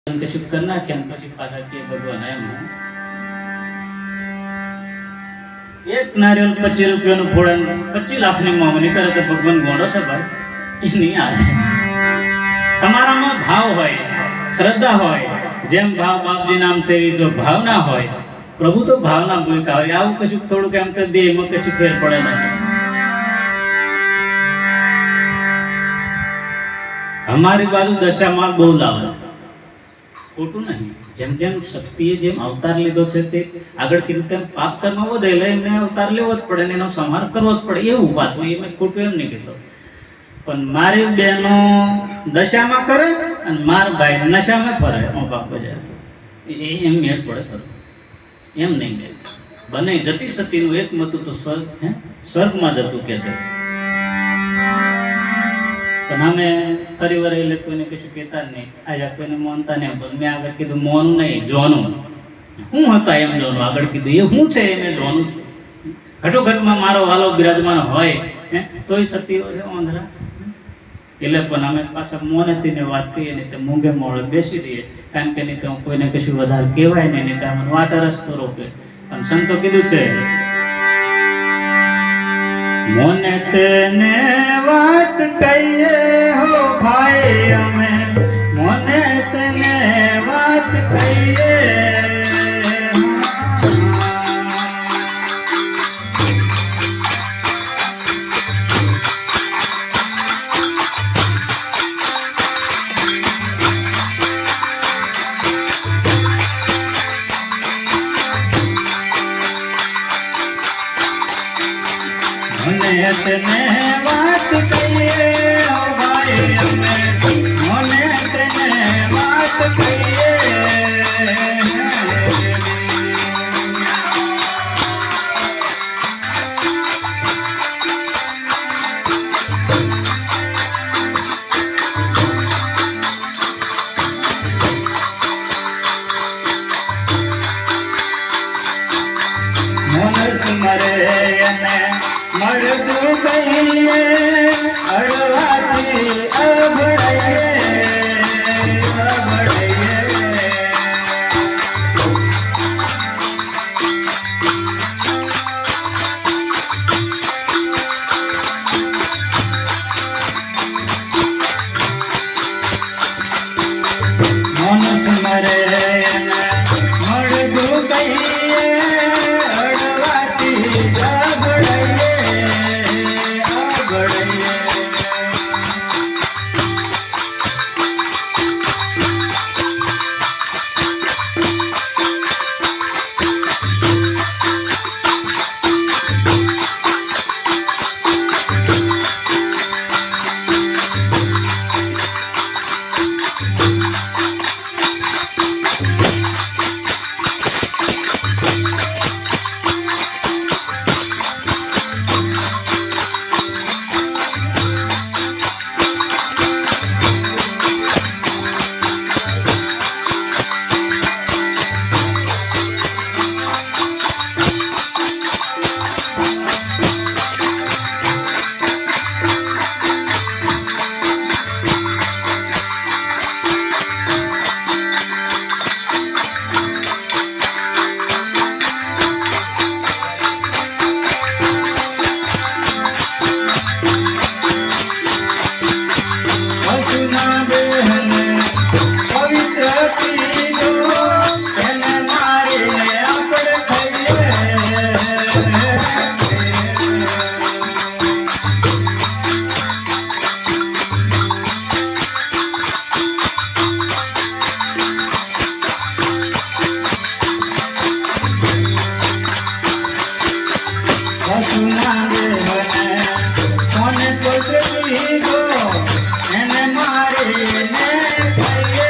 કશું કરી નાખ્યા પછી પાછા કે ભગવાન એમ એક નારિયેળ 25 રૂપિયાનું ફોડે 25 લાખની માંગણી કરે તો ભગવાન ગોળો છે ભાઈ એ નહીં આવે. તમારામાં ભાવ હોય, શ્રદ્ધા હોય, જેમ ભાવ બાપજી નામ છે એ જો ભાવના હોય, પ્રભુ તો ભાવના ભૂલકા હોય. આવું કશું થોડુંક એમ કરી દે એમાં કશું ફેર પડે નહીં. અમારી બાજુ દશામાં બહુ લાવે, ખોટું નહીં. જેમ જેમ શક્તિએ જેમ અવતાર લીધો છે તે આગળ કીધું તેમ પાપ કર્મ વધે એટલે એમને અવતાર લેવો જ પડે ને એનો સંહાર કરવો જ પડે. એવું પાછું એ મેં ખોટું એમ નહીં કીધું. પણ મારી બહેનો દશામાં કરે અને મારા ભાઈ નશામાં ફરે બાપ બજાર એ એમ મેળ પડે ખરું, એમ નહીં મેળ બને. જતી સતીનું એક મતું તો સ્વર્ગમાં જતું કે છે. પણ અમે ફરી વાર એટલે કોઈને કશું કહેતા જ નહીં, આજે કોઈને માનતા નહીં. પણ મેં આગળ કીધું મોનું નહીં, જોનું. હું હતા એમ જોનું આગળ કીધું એ શું છે એ મેં જોનું છું. ઘટોઘટમાં મારો વાલો બિરાજમાન હોય તોય સતીઓ છે ઓંધરા. એટલે પણ અમે પાછા મોનેતીને વાત કહીએ ને તે મૂંગે મોડે બેસી રહીએ, કારણ કે નહીં તો કોઈને કશું વધારે કહેવાય નહીં તો અમને વાટા રસ્તો રોકે. પણ સંતો કીધું છે મોને તેને વાત કહીએ હો ભાઈ અમે, મોને તેને વાત કહીએ. મોને તેને વાત કહીએ હો ભાઈ અમે, મોને તેને વાત કહીએ. મોનસ મરે એને મળતું કહીએ, અડવાથી અભડાઈએ અભડાઈએ. મોનસ મરે એને મળતું કહીએ, અડવાથી અભડાઈએ અભડાઈએ. એને મારીને ખાઈએ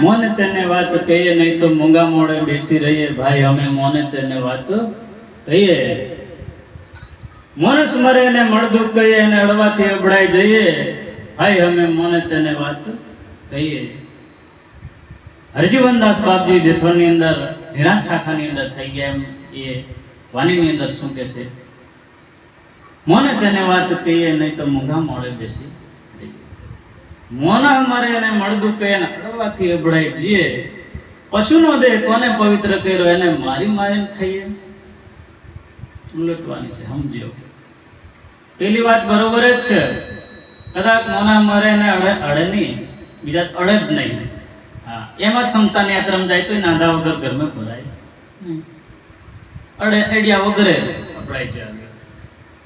મોને તેને વાત કહીએ, નહીં તો મૂંગા મોડે બેસી રહીએ. ભાઈ અમે મોને તેને વાત કહીએ. મોનસ મરે ને મળદું કહીએ અને અડવાથી અબડાઈ જઈએ. ભાઈ અમે મોને તેને વાત કહીએ. હરજીવનદાસ બાપજી દેથોની અંદર નિરાંત શાખાની અંદર થઈ ગયા એમ એ વાણીની અંદર શું કે છે? મોને તેને વાત કહીએ, નહીં તો મૂંગા મોડે બેસી રહીએ. મોના મરે અને મળદું કહીએ ને અડવાથી અબડાઈ જઈએ. પશુનો દેહ કોને પવિત્ર કર્યો, એને મારી મારીને ખાઈએ. ઉલટવાની છે, સમજ્યો. પેલી વાત બરોબર જ છે. કદાચ મોના મરે ને અડે નહીં, બીજા અડે જ નહીં. હા, એમ જ શમશાન યાત્રામાં જાય તો નાંદા વગર ઘરમાં ભરાય. અડે એડિયા વગરે અપડાઈ જાય.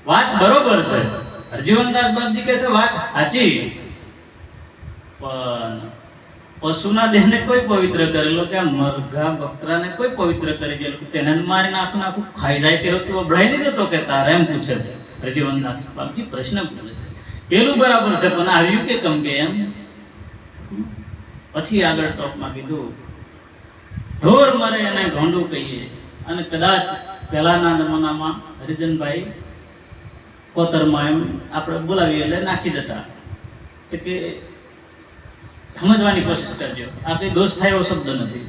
વાત બરોબર છે. હરજીવનદાસ બાપજી કહે છે વાત સાચી, પણ પશુના દેહને કોઈ પવિત્ર કરેલો કે મરઘા બકરાને કોઈ પવિત્ર કરી ગયેલું તેને મારી નાખું નાખું ખાઈ જાય તેવો તું અબડાઈ નહીં જતો કે તારે? એમ પૂછે છે હરજીવનદાસ બાપજી. પ્રશ્ન પૂછે છે. પેલું બરાબર છે, પણ આવ્યું કે કમ કે એમ. પછી આગળ ટોપમાં કીધું ઢોર મરે અને ઢોંડું કહીએ. અને કદાચ પહેલાના જમાનામાં હરિજનભાઈ કોતરમાં એમ આપણે બોલાવીએ એટલે નાખી દેતા કે સમજવાની કોશિશ કરજો, આ કઈ દોષ થાય એવો શબ્દ નથી.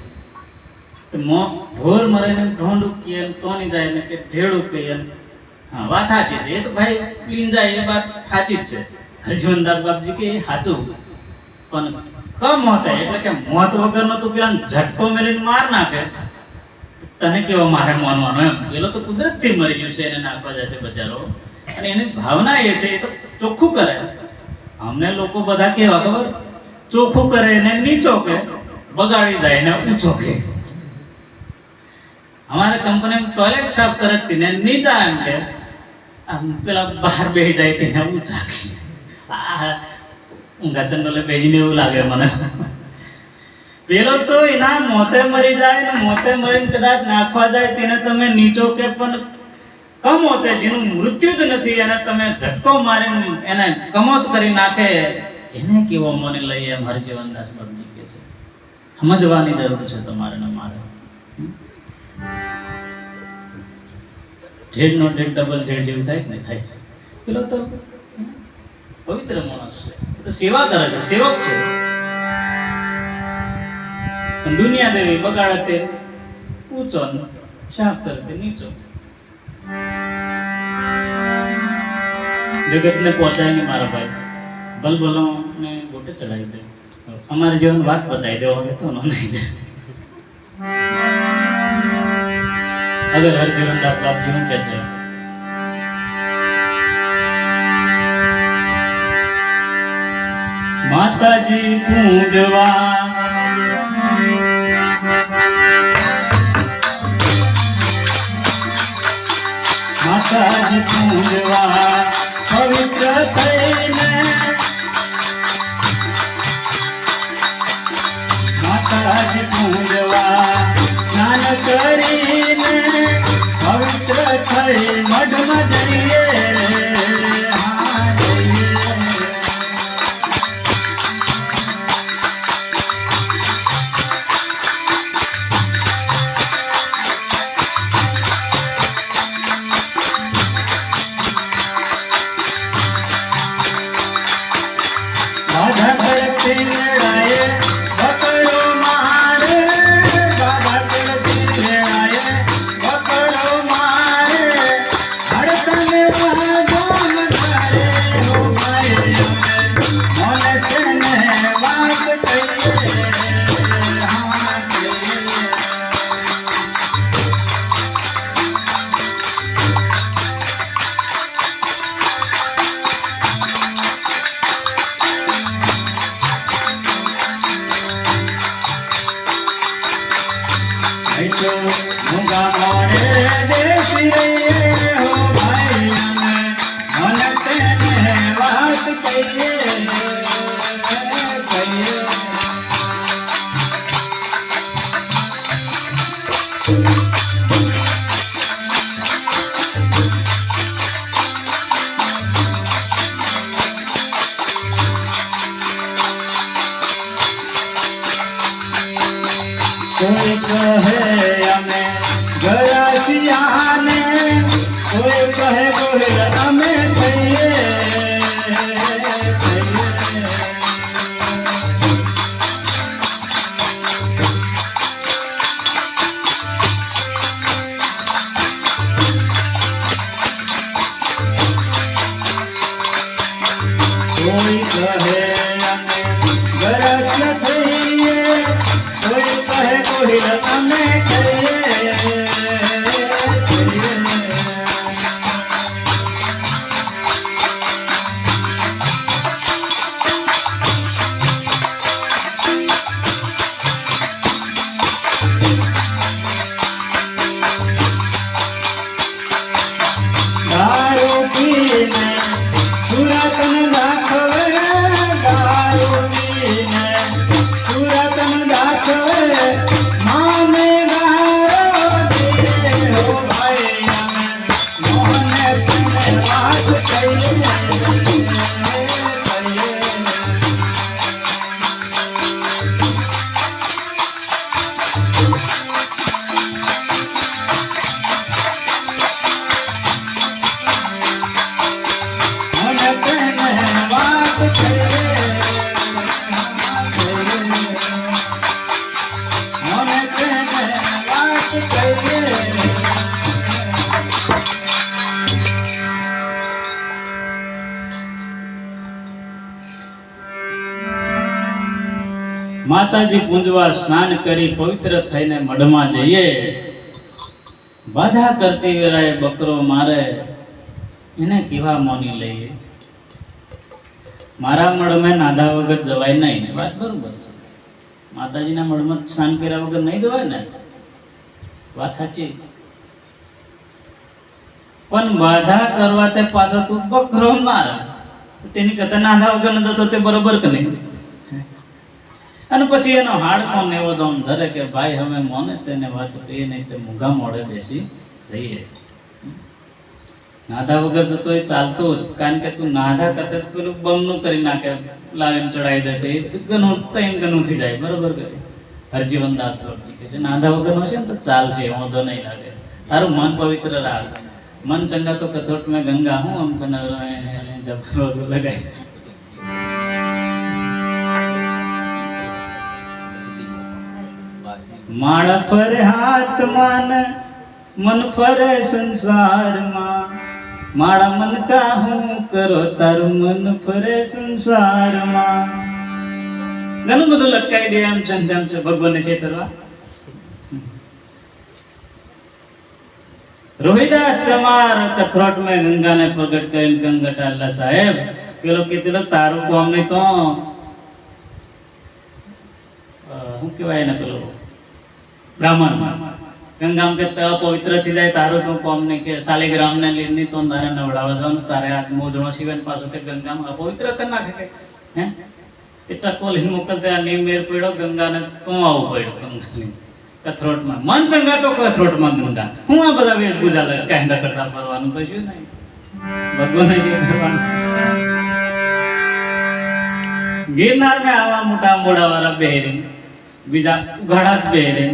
ઢોર મરે ને ઢોંડું કહીએ, તોની જાય ને કે ઢેડું કહીએ. હા, વાત સાચી છે. એ તો ભાઈ પીન જાય એ વાત સાચી જ છે. હરજીવનદાસ બાપજી કે એ સાચું, પણ કમ હોતા એટલે કે મોત વગરનો તો પેલા ઝટકો મેળીને માર નાખે. તને કેવો મારે માનવાનો એમ? પેલો તો કુદરતથી મરી ગયું છે, એને નાખવા જશે બચારો. અને એની ભાવના એ છે, એ તો ચોખ્ખું કરે. અમને લોકો બધા કેવા ખબર? ચોખ્ખું કરે ને નીચો કે, બગાડી જાય ને ઊંચો કે. અમારે કંપની ટોયલેટ સાફ કરે ને નીચા એમ કે, પેલા બહાર બેસી જાય તેને ઊંચા કે. ઊંઘા ચંડોલે બેસીને એવું લાગે મને. પેલો તો એના મોતે મરી જાય ને મોતે મરીને કદાચ નાખવા જાય તેને તમે નીચો કે, પણ કમ હોતે જેનું મૃત્યુ જ નથી એને તમે ઝટકો મારીને એને કમોત કરી નાખે, એને કેવો મને લઈ એમ હરજીવનદાસ બાપજી કે છે. સમજવાની જરૂર છે તમારે ને મારે. ઢેડ નો ઢેડ ડબલ ઢેડ જેવું થાય કે નહીં થાય? પેલો તો પવિત્ર માણસ છે, તો સેવા કરે છે, સેવક છે. દુનિયા દેવી બગાડે તે ઊંચો, સાફ કરે તે નીચો. જગત ને પહોંચાય નહીં મારા ભાઈ. બલબલો ને ગોટે ચડાવી દે. અમારે જીવન વાત બતાવી દેવો કે તો નહીં જાય. અગર હરજીવનદાસ બાપજી શું કે છે? માતાજી પૂજવા માતાજી પૂજવા પવિત્ર થઈને, માતાજી પૂજવા સ્નાન કરીને પવિત્ર થઈ મઢમાં જઈએ. કોઈ કહે અમે ગયા સિયાને, કોઈ કહે ગોહિલ અમે થઈએ. કોઈ કહે અમે ગરજ થઈએ, કોઈ કહે ગોહિલ અમે થઈએ. દારૂ પીને સુરતન દાખવે, દારૂ પીને સુરતન દાખવે, માને ગારો દે હો ભાઈ અમે મોને તને વાત કહીએ. માતાજી પૂંજવા સ્નાન કરી પવિત્ર થઈને મઢમાં જઈએ. બાધા કરતી વેળાએ બકરો મારે, એને કેવા મોની લઈએ. મારા મઢમાં નાદા વગર જવાય નહીં. વાત બરોબર છે. માતાજીના મઢમાં સ્નાન કર્યા વગર નહીં જવાય ને, વાત સાચી. પણ બાધા કરવા તે પાછો તું બકરો મારે, તેની કરતા નાદા વગર ન જતો તે બરોબર કે નહીં? અને પછી એનો હાડકો નેવો દમ ધરે કે ભાઈ હવે મોને તેને વાત કહી નહીં, તે મૂંઘા મોડે બેસી જઈએ. નાધા વગર જતો એ ચાલતું જ, કારણ કે તું નાધા કરતા પેલું બમનું કરી નાખે, લાવીને ચડાવી દે, એ ગનું તૈન ગનું થઈ જાય. બરોબર કે હરજીવન દાસ કે છે નાધા વગર નો છે ને તો ચાલશે, વાંધો નહીં લાગે. તારું મન પવિત્ર રાખ. મન ચંગા તો કથોટ મેં ગંગા હું આમ તને જબરો લગાય. માળા ફરે હાથમાં ને મન ફરે સંસારમાં, માળા મન કા હું કરો તારું મન ફરે સંસારમાં. ઘણું બધું લટકાઈ દે એમ છે તેમ છે ભગવાનને છેતરવા. રોહિદાસ ચમાર કથરોટ में गंगा ने प्रगट कर गंगटाला साहेब પેલો કીધેલો તારું કોમ નહીં તો શું કહેવાય ને પેલો બ્રાહ્મણ ગંગામ કે પવિત્ર થઈ જાય તારું તો કોમ નહીં કે શાલિગ્રામ ને લીધની તો તારે નવડાવવા જવાનું, તારે આ મોજણો સિવાય પાછો કે ગંગામાં અપવિત્ર કરી નાખે કે હે કેટલા કોલી મોકલતે આ નીમ મેર પડ્યો ગંગાને તો આવું પડ્યો ગંગાની કથરોટમાં. મન ચંગા તો કથરોટમાં ગંગા. હું આ બધા વેશભૂષા લે કાંડા કરતા ફરવાનું કશું નહીં, ભગવાન જે કરવાનું. ગિરનાર में આવા મોટા મોડા વાળા બેહરી, બીજા ઉઘાડા બેહરે,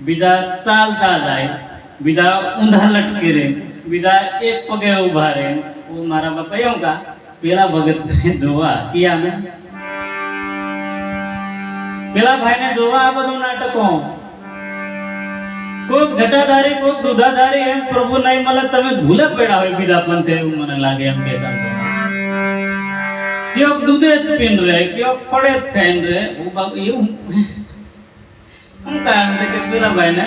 બીજા ચાલતા જાય, બીજા ઊંધા લટકી રે, બીજા એક પગે ઉભા રે. હું મારા બાપા એવું કા પેલા ભગત જોવા કિયા ને પેલા ભાઈને જોવા આ બધું નાટકો. કોક ઘટાધારી કોક દૂધાધારી એમ પ્રભુ નહીં મળે તમે ભૂલે પડ્યા હોય બીજા પંથે એવું મને લાગે એમ કે ક્યોક દૂધે જ પીન રહે, ક્યોક ફળે જ ખાઈને રહે. હું બાપુ એવું શું કારણ છે કે પેલા ભાઈને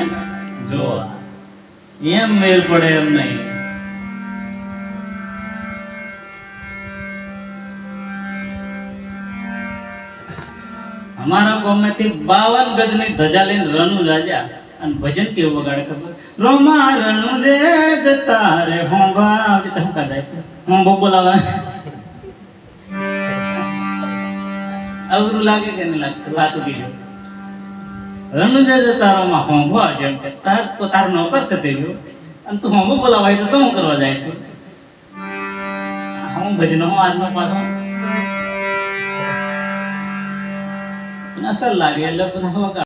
જોવા એમ મેળ પડે એમ નહીં. અમારા ગામમાંથી 52 ગજની ધજા લઈને રણુ રાજા અને ભજન કેવું વગાડે ખબર? રોમા રણુ જે તારે હોંબા હું કા જાય હોંબો બોલાવા અવરું લાગે કે નહીં લાગતું? વાત બીજું રણુ જે તારોમાં હોંબા જેમ કે તાર તો તાર નોકર છે તે અને તું હોંબો બોલાવાય તો હું કરવા જાય તું? હું ભજનો હું આજનો પાછો અસર લાગે એટલે બધા